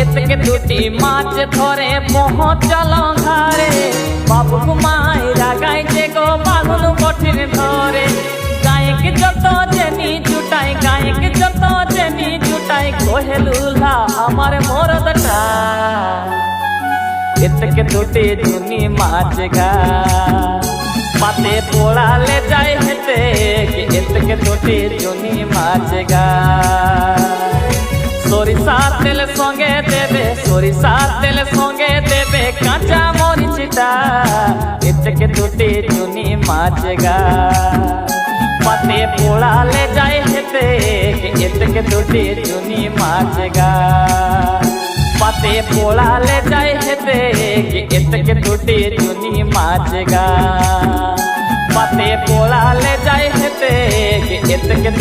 এতকে দুটি মাছ ধরে পৌঁছাল ঘাড়ে। বাবু ঘুমায় রাগাইছে গো বাঁধন কঠিন ধরে। গায়ক যত জেনি জুটাই, গায়ক যত জেনি জুটাই, কোহে লুলা আমার মরদটা। এতকে দুটি জুনি মাছ গা পাতে পোড়ালে যায় হেতে। এতকে দুটি জুনি মাছ গা সরিষার তেল সঙ্গে দেবে, সরিষার তেল সঙ্গে দেবে কাঁচা মরিচটা। এতকে দুটি জুনি মাছ গা পাতে পোড়ালে যায় হেতে। এতকে দুটি জুনি মাছ গা পাতে পোড়ালে যায় হেতে। এতকে দুটি জুনি মাছ গা পাতে পোড়ালে যায় হেতে। এতকে